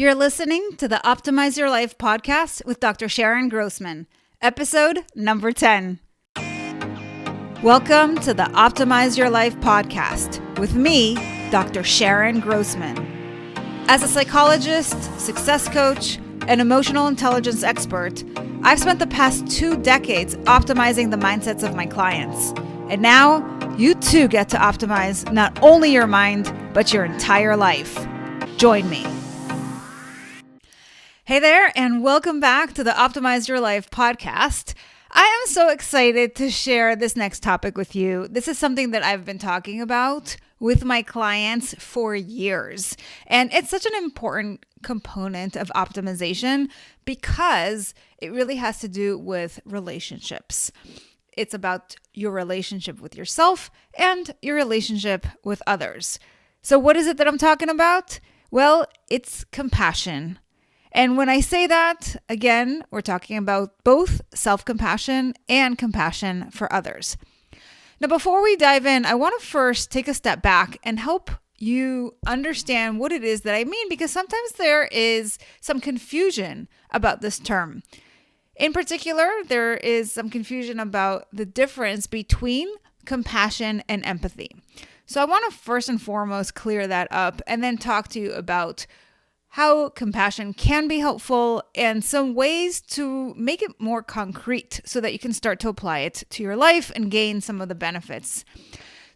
You're listening to the Optimize Your Life podcast with Dr. Sharon Grossman, episode number 10. Welcome to the Optimize Your Life podcast with me, Dr. Sharon Grossman. As a psychologist, success coach, and emotional intelligence expert, I've spent the past 2 decades optimizing the mindsets of my clients. And now, you too get to optimize not only your mind, but your entire life. Join me. Hey there, and welcome back to the Optimize Your Life podcast. I am so excited to share this next topic with you. This is something that I've been talking about with my clients for years. And it's such an important component of optimization because it really has to do with relationships. It's about your relationship with yourself and your relationship with others. So what is it that I'm talking about? Well, it's compassion. And when I say that, again, we're talking about both self-compassion and compassion for others. Now, before we dive in, I want to first take a step back and help you understand what it is that I mean, because sometimes there is some confusion about this term. In particular, there is some confusion about the difference between compassion and empathy. So I want to first and foremost clear that up and then talk to you about how compassion can be helpful and some ways to make it more concrete so that you can start to apply it to your life and gain some of the benefits.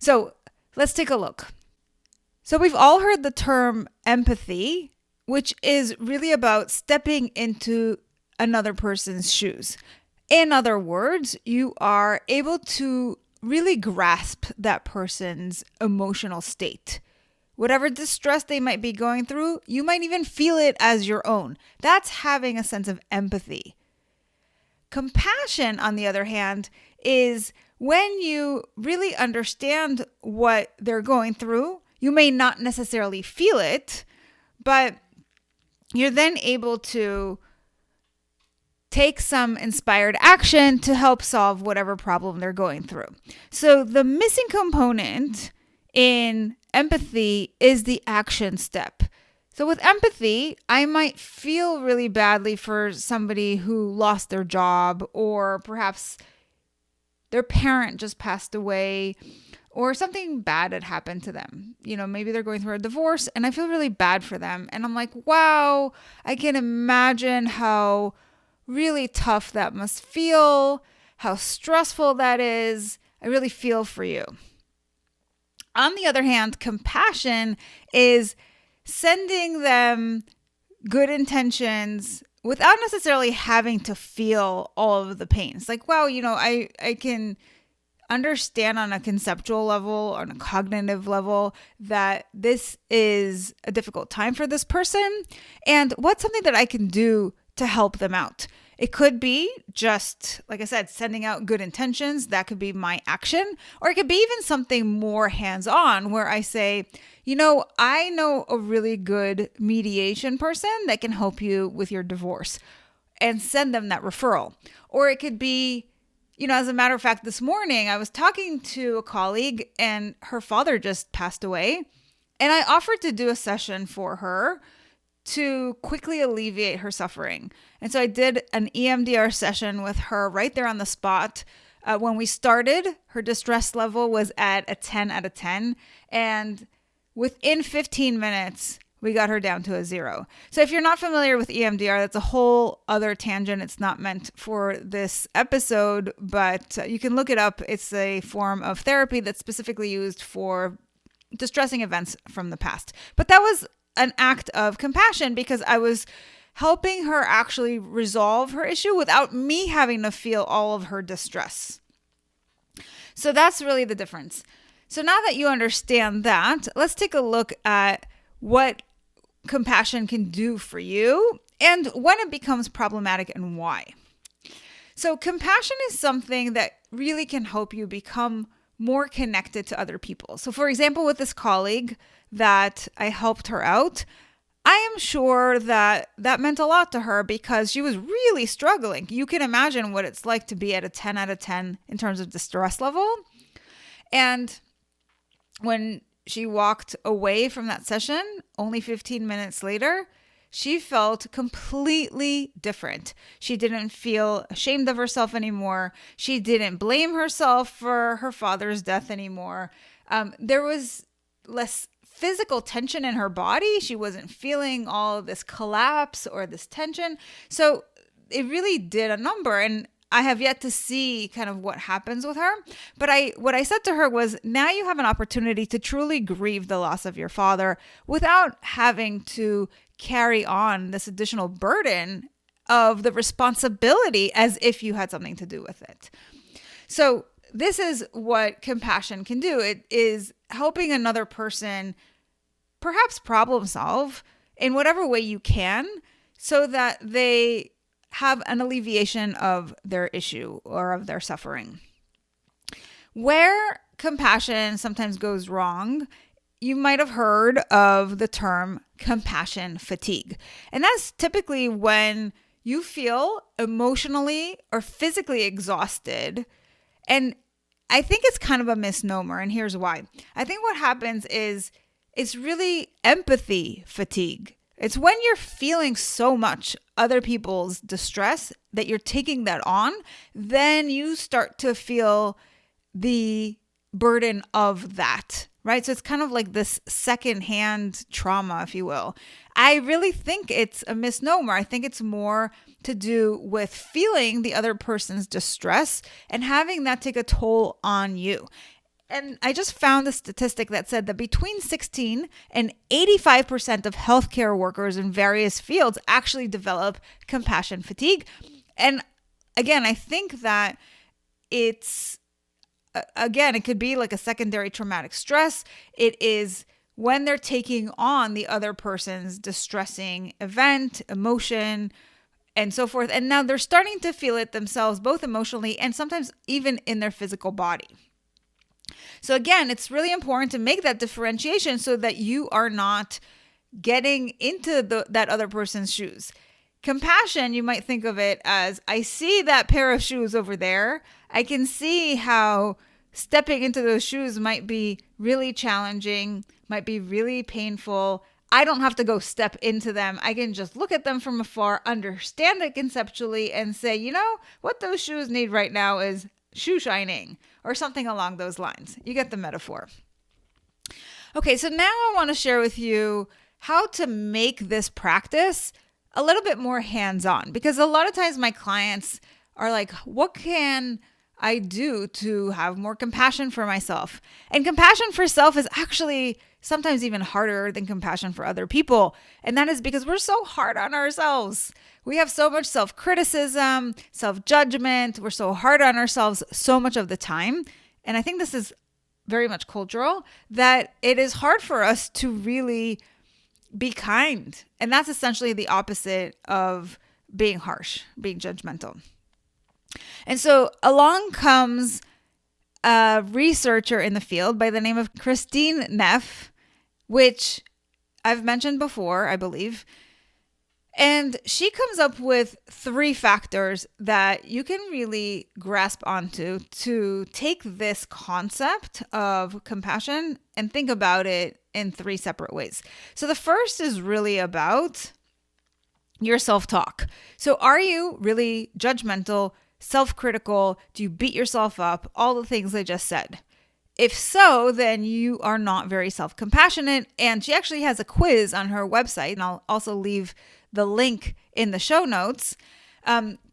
So let's take a look. So we've all heard the term empathy, which is really about stepping into another person's shoes. In other words, you are able to really grasp that person's emotional state. Whatever distress they might be going through, you might even feel it as your own. That's having a sense of empathy. Compassion, on the other hand, is when you really understand what they're going through. You may not necessarily feel it, but you're then able to take some inspired action to help solve whatever problem they're going through. So the missing component in empathy is the action step. So with empathy, I might feel really badly for somebody who lost their job, or perhaps their parent just passed away, or something bad had happened to them. You know, maybe they're going through a divorce and I feel really bad for them. And I'm like, wow, I can imagine how really tough that must feel, how stressful that is. I really feel for you. On the other hand, compassion is sending them good intentions without necessarily having to feel all of the pain. It's like, wow, I can understand on a conceptual level, on a cognitive level, that this is a difficult time for this person. And what's something that I can do to help them out? It could be just, like I said, sending out good intentions. That could be my action. Or it could be even something more hands-on where I say, I know a really good mediation person that can help you with your divorce, and send them that referral. Or it could be, as a matter of fact, this morning I was talking to a colleague and her father just passed away. And I offered to do a session for her to quickly alleviate her suffering. And so I did an EMDR session with her right there on the spot. When we started, her distress level was at a 10 out of 10. And within 15 minutes, we got her down to a 0. So if you're not familiar with EMDR, that's a whole other tangent. It's not meant for this episode, but you can look it up. It's a form of therapy that's specifically used for distressing events from the past. But that was an act of compassion because I was helping her actually resolve her issue without me having to feel all of her distress. So that's really the difference. So now that you understand that, let's take a look at what compassion can do for you and when it becomes problematic and why. So compassion is something that really can help you become more connected to other people. So for example, with this colleague that I helped her out, I am sure that meant a lot to her because she was really struggling. You can imagine what it's like to be at a 10 out of 10 in terms of distress level. And when she walked away from that session, only 15 minutes later, she felt completely different. She didn't feel ashamed of herself anymore. She didn't blame herself for her father's death anymore. There was less physical tension in her body. She wasn't feeling all of this collapse or this tension. So it really did a number. And I have yet to see kind of what happens with her. But what I said to her was, now you have an opportunity to truly grieve the loss of your father without having to carry on this additional burden of the responsibility as if you had something to do with it. So this is what compassion can do. It is helping another person perhaps problem solve in whatever way you can so that they have an alleviation of their issue or of their suffering. Where compassion sometimes goes wrong, you might have heard of the term compassion fatigue. And that's typically when you feel emotionally or physically exhausted. And I think it's kind of a misnomer, and here's why. I think what happens is it's really empathy fatigue. It's when you're feeling so much other people's distress that you're taking that on, then you start to feel the burden of that, right? So it's kind of like this secondhand trauma, if you will. I really think it's a misnomer. I think it's more to do with feeling the other person's distress and having that take a toll on you. And I just found a statistic that said that between 16 and 85% of healthcare workers in various fields actually develop compassion fatigue. And again, I think that it could be like a secondary traumatic stress. It is when they're taking on the other person's distressing event, emotion, and so forth. And now they're starting to feel it themselves, both emotionally and sometimes even in their physical body. So again, it's really important to make that differentiation so that you are not getting into that other person's shoes. Compassion, you might think of it as, I see that pair of shoes over there. I can see how stepping into those shoes might be really challenging, might be really painful. I don't have to go step into them. I can just look at them from afar, understand it conceptually, and say, you know, what those shoes need right now is shoe shining or something along those lines. You get the metaphor. Okay, so now I want to share with you how to make this practice a little bit more hands-on, because a lot of times my clients are like, what can I do to have more compassion for myself? And compassion for self is actually sometimes even harder than compassion for other people. And that is because we're so hard on ourselves. We have so much self-criticism, self-judgment. We're so hard on ourselves so much of the time. And I think this is very much cultural, that it is hard for us to really be kind. And that's essentially the opposite of being harsh, being judgmental. And so along comes a researcher in the field by the name of Christine Neff, which I've mentioned before, I believe. And she comes up with 3 factors that you can really grasp onto to take this concept of compassion and think about it in 3 separate ways. So the first is really about your self-talk. So are you really judgmental, self-critical? Do you beat yourself up? All the things I just said. If so, then you are not very self-compassionate. And she actually has a quiz on her website, and I'll also leave the link in the show notes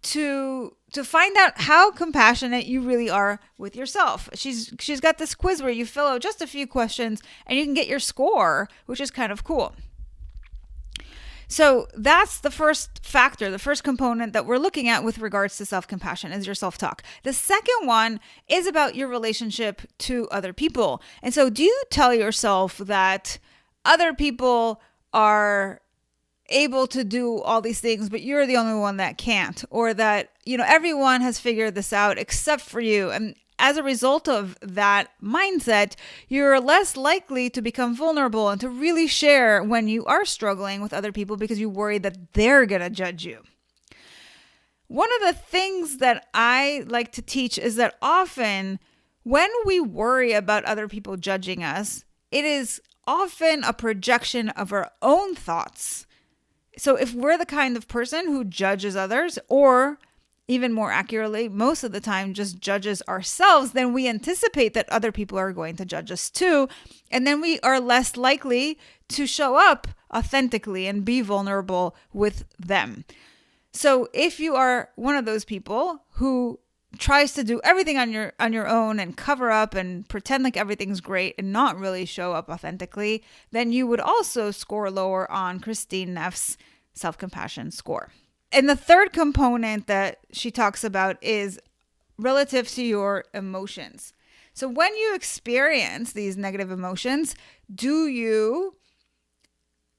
to find out how compassionate you really are with yourself. She's got this quiz where you fill out just a few questions and you can get your score, which is kind of cool. So that's the first factor, the first component that we're looking at with regards to self-compassion is your self-talk. The second one is about your relationship to other people. And so do you tell yourself that other people are able to do all these things, but you're the only one that can't, or that, you know, everyone has figured this out except for you? And as a result of that mindset, you're less likely to become vulnerable and to really share when you are struggling with other people because you worry that they're going to judge you. One of the things that I like to teach is that often when we worry about other people judging us, it is often a projection of our own thoughts. So if we're the kind of person who judges others, or even more accurately, most of the time just judges ourselves, then we anticipate that other people are going to judge us too. And then we are less likely to show up authentically and be vulnerable with them. So if you are one of those people who tries to do everything on your own and cover up and pretend like everything's great and not really show up authentically, then you would also score lower on Christine Neff's self-compassion score. And the third component that she talks about is relative to your emotions. So when you experience these negative emotions, do you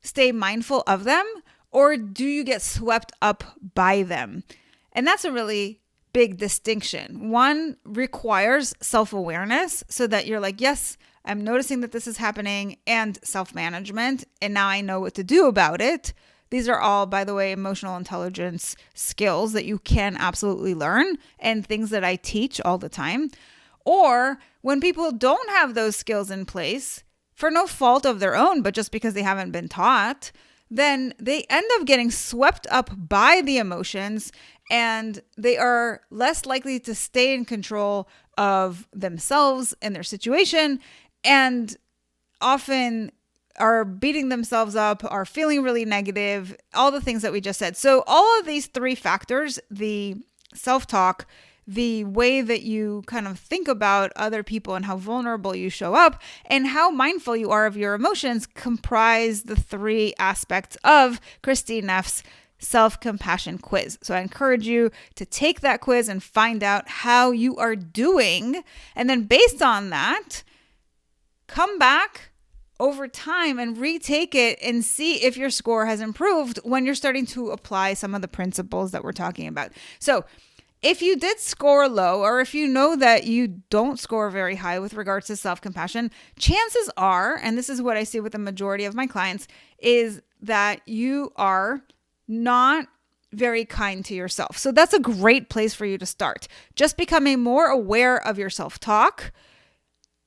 stay mindful of them, or do you get swept up by them? And that's a really big distinction. One requires self-awareness so that you're like, yes, I'm noticing that this is happening, and self-management, and now I know what to do about it. These are all, by the way, emotional intelligence skills that you can absolutely learn and things that I teach all the time. Or when people don't have those skills in place for no fault of their own, but just because they haven't been taught, then they end up getting swept up by the emotions, and they are less likely to stay in control of themselves and their situation, and often are beating themselves up, are feeling really negative, all the things that we just said. So all of these three factors, the self-talk, the way that you kind of think about other people and how vulnerable you show up, and how mindful you are of your emotions, comprise the three aspects of Christine Neff's self-compassion quiz. So I encourage you to take that quiz and find out how you are doing. And then based on that, come back over time and retake it and see if your score has improved when you're starting to apply some of the principles that we're talking about. So if you did score low, or if you know that you don't score very high with regards to self-compassion, chances are, and this is what I see with the majority of my clients, is that you are not very kind to yourself. So that's a great place for you to start. Just becoming more aware of your self-talk,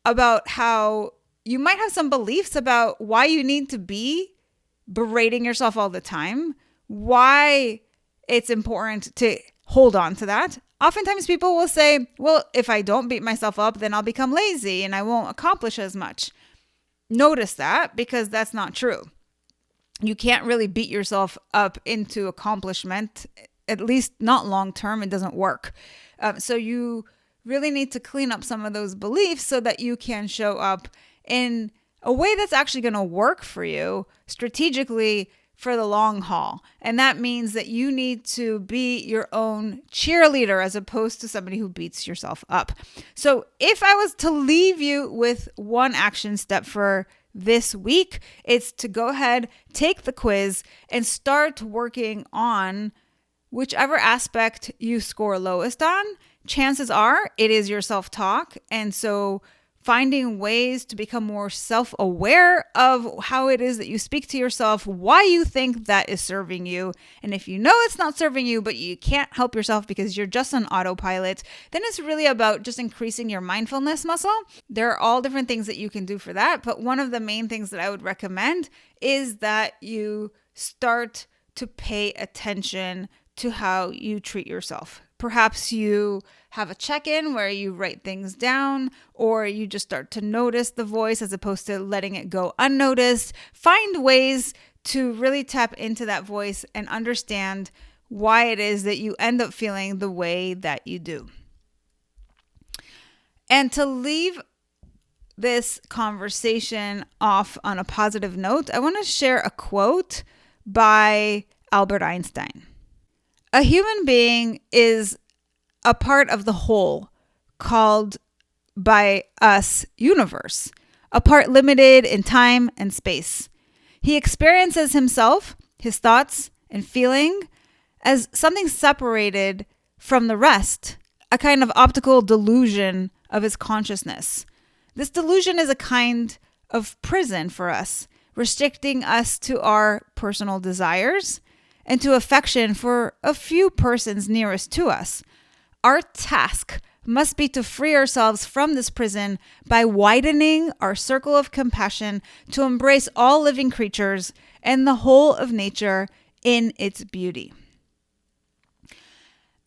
about how you might have some beliefs about why you need to be berating yourself all the time, why it's important to hold on to that. Oftentimes people will say, well, if I don't beat myself up, then I'll become lazy and I won't accomplish as much. Notice that, because that's not true. You can't really beat yourself up into accomplishment, at least not long term. It doesn't work. So you really need to clean up some of those beliefs so that you can show up in a way that's actually going to work for you strategically for the long haul. And that means that you need to be your own cheerleader as opposed to somebody who beats yourself up. So if I was to leave you with one action step for this week, it's to go ahead, take the quiz, and start working on whichever aspect you score lowest on. Chances are it is your self-talk. And so finding ways to become more self-aware of how it is that you speak to yourself, why you think that is serving you. And if you know it's not serving you, but you can't help yourself because you're just on autopilot, then it's really about just increasing your mindfulness muscle. There are all different things that you can do for that. But one of the main things that I would recommend is that you start to pay attention to how you treat yourself. Perhaps you have a check-in where you write things down, or you just start to notice the voice as opposed to letting it go unnoticed. Find ways to really tap into that voice and understand why it is that you end up feeling the way that you do. And to leave this conversation off on a positive note, I want to share a quote by Albert Einstein. A human being is a part of the whole called by us universe, a part limited in time and space. He experiences himself, his thoughts and feeling as something separated from the rest, a kind of optical delusion of his consciousness. This delusion is a kind of prison for us, restricting us to our personal desires and to affection for a few persons nearest to us. Our task must be to free ourselves from this prison by widening our circle of compassion to embrace all living creatures and the whole of nature in its beauty.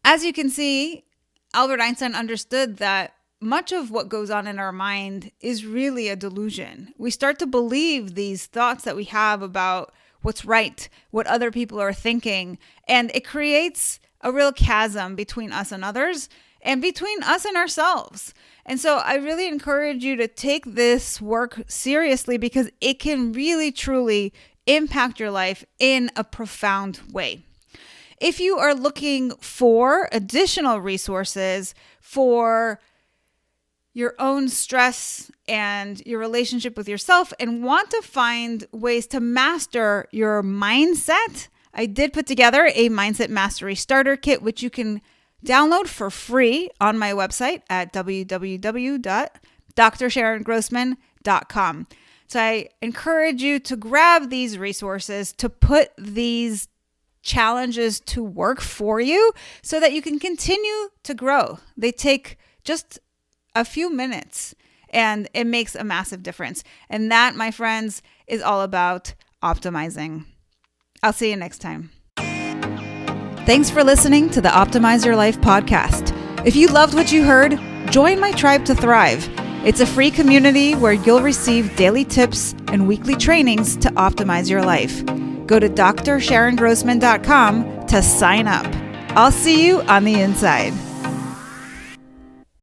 As you can see, Albert Einstein understood that much of what goes on in our mind is really a delusion. We start to believe these thoughts that we have about what's right, what other people are thinking, and it creates a real chasm between us and others and between us and ourselves. And so I really encourage you to take this work seriously because it can really, truly impact your life in a profound way. If you are looking for additional resources for your own stress and your relationship with yourself and want to find ways to master your mindset, I did put together a Mindset Mastery Starter Kit, which you can download for free on my website at www.drsharongrossman.com. So I encourage you to grab these resources, to put these challenges to work for you so that you can continue to grow. They take just a few minutes and it makes a massive difference. And that, my friends, is all about optimizing. I'll see you next time. Thanks for listening to the Optimize Your Life podcast. If you loved what you heard, join my Tribe to Thrive. It's a free community where you'll receive daily tips and weekly trainings to optimize your life. Go to drsharongrossman.com to sign up. I'll see you on the inside.